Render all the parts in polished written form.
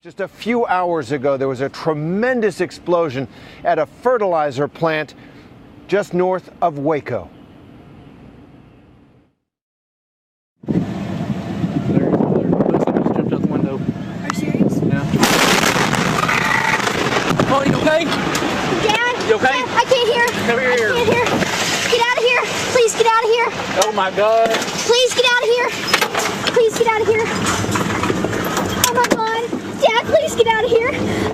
Just a few hours ago, there was a tremendous explosion at a fertilizer plant just north of Waco. There. Looks like just jumped out the window. Are you serious? Yeah. Oh, you okay? Dad? You okay? Dad, I can't hear. Come here. I can't hear. Get out of here. Please get out of here. Oh my God. Please get out of here. Please get out of here. Oh my God. Dad, please get out of here.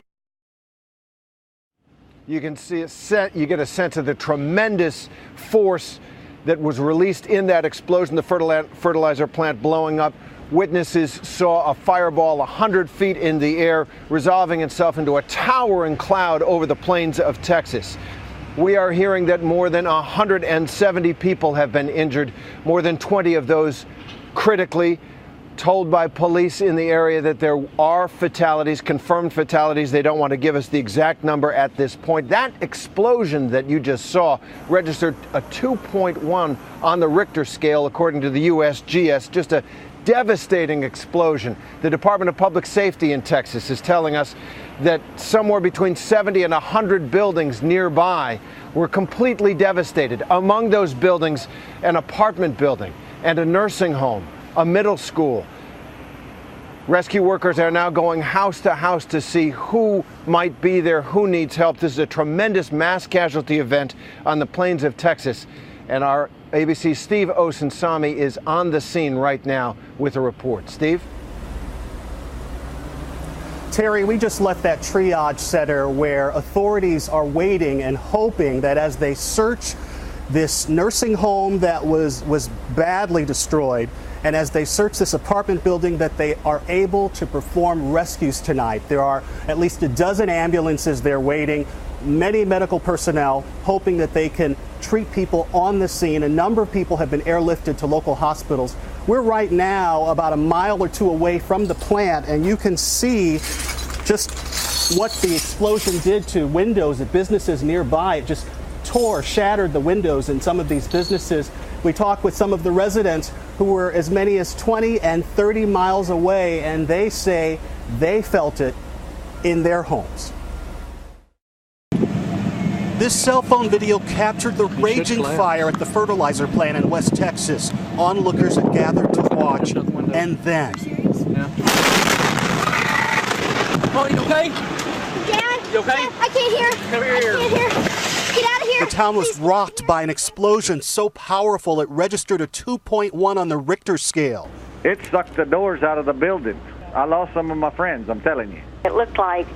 You can see you get a sense of the tremendous force that was released in that explosion, the fertilizer plant blowing up. Witnesses saw a fireball 100 feet in the air, resolving itself into a towering cloud over the plains of Texas. We are hearing that more than 170 people have been injured, more than 20 of those critically. Told by police in the area that there are fatalities, confirmed fatalities. They don't want to give us the exact number at this point. That explosion that you just saw registered a 2.1 on the Richter scale, according to the USGS. Just a devastating explosion. The Department of Public Safety in Texas is telling us that somewhere between 70 and 100 buildings nearby were completely devastated. Among those buildings, an apartment building and a nursing home, a middle school. Rescue workers are now going house to house to see who might be there, who needs help. This is a tremendous mass casualty event on the plains of Texas. And our ABC's Steve Osunsami is on the scene right now with a report. Steve? Terry, we just left that triage center where authorities are waiting and hoping that as they search this nursing home that was badly destroyed, and as they search this apartment building, that they are able to perform rescues tonight. There are at least a dozen ambulances there waiting, many medical personnel hoping that they can treat people on the scene. A number of people have been airlifted to local hospitals. We're right now about a mile or two away from the plant, and you can see just what the explosion did to windows at businesses nearby. It just shattered the windows in some of these businesses. We talked with some of the residents who were as many as 20 and 30 miles away, and they say they felt it in their homes. This cell phone video captured the raging fire at the fertilizer plant in West Texas. Onlookers had gathered to watch, and then... Yeah. Oh, you okay? Dad? You okay? Dad, I can't hear. Come here. I can't hear. Get out of here. The town was rocked by an explosion so powerful it registered a 2.1 on the Richter scale. It sucked the doors out of the building. I lost some of my friends, I'm telling you. It looked like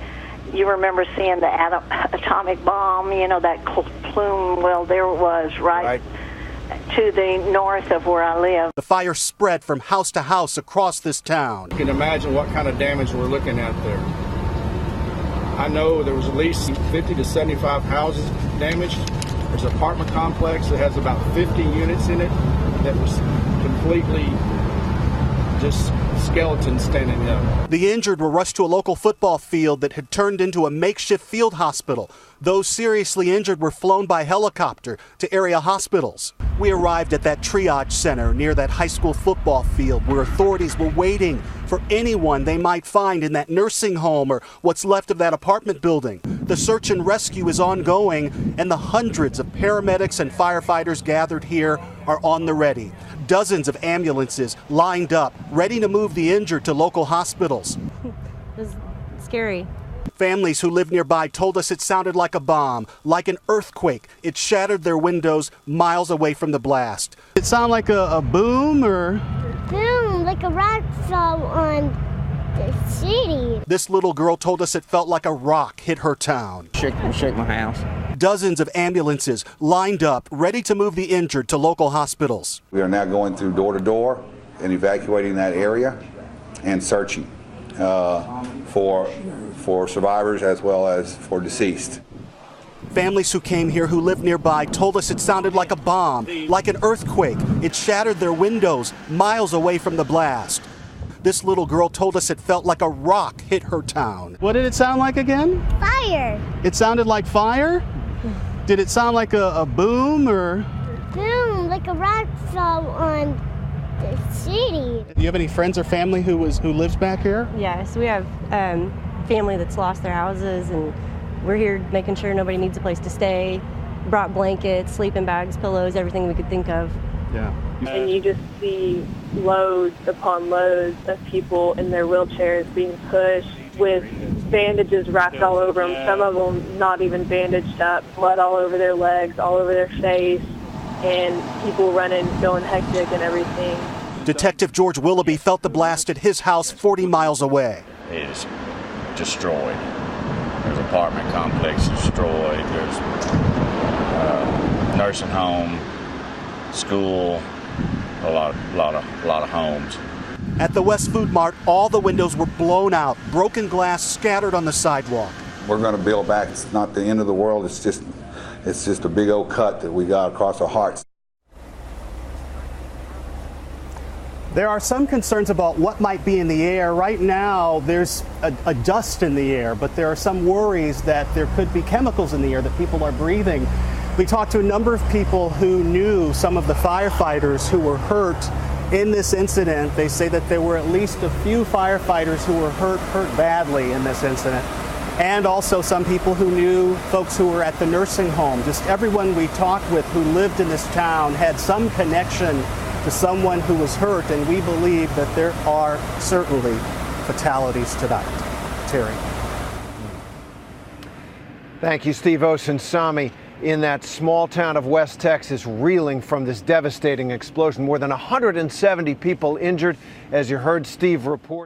you remember seeing the atomic bomb, you know, that plume. Well, there it was right to the north of where I live. The fire spread from house to house across this town. You can imagine what kind of damage we're looking at there. I know there was at least 50 to 75 houses damaged. There's an apartment complex that has about 50 units in it that was completely just skeletons standing up. The injured were rushed to a local football field that had turned into a makeshift field hospital. Those seriously injured were flown by helicopter to area hospitals. We arrived at that triage center near that high school football field where authorities were waiting for anyone they might find in that nursing home or what's left of that apartment building. The search and rescue is ongoing, and the hundreds of paramedics and firefighters gathered here are on the ready. Dozens of ambulances lined up, ready to move the injured to local hospitals. It was scary. Families who live nearby told us it sounded like a bomb, like an earthquake. It shattered their windows miles away from the blast. It sounded like a boom or? Boom, like a rock fell on the city. This little girl told us it felt like a rock hit her town. Shake my house. Dozens of ambulances lined up, ready to move the injured to local hospitals. We are now going through door to door and evacuating that area and searching for survivors as well as for deceased. Families who came here who live nearby told us it sounded like a bomb, like an earthquake. It shattered their windows miles away from the blast. This little girl told us it felt like a rock hit her town. What did it sound like again? Fire. It sounded like fire? Did it sound like a boom or? Boom, like a rock fell on the city. Do you have any friends or family who lives back here? Yes, we have family that's lost their houses, and we're here making sure nobody needs a place to stay. Brought blankets, sleeping bags, pillows, everything we could think of. Yeah. And you just see loads upon loads of people in their wheelchairs being pushed with bandages wrapped all over them, some of them not even bandaged up, blood all over their legs, all over their face, and people running, going hectic and everything. Detective George Willoughby felt the blast at his house 40 miles away. It is destroyed. There's an apartment complex destroyed. There's a nursing home, school, a lot of homes. At the West Food Mart, all the windows were blown out, broken glass scattered on the sidewalk. We're going to build back. It's not the end of the world. It's just a big old cut that we got across our hearts. There are some concerns about what might be in the air. Right now, there's a dust in the air, but there are some worries that there could be chemicals in the air that people are breathing. We talked to a number of people who knew some of the firefighters who were hurt in this incident. They say that there were at least a few firefighters who were hurt badly in this incident. And also some people who knew folks who were at the nursing home. Just everyone we talked with who lived in this town had some connection to someone who was hurt, and we believe that there are certainly fatalities tonight. Terry. Thank you, Steve Osunsami. In that small town of West Texas, reeling from this devastating explosion. More than 170 people injured, as you heard Steve report.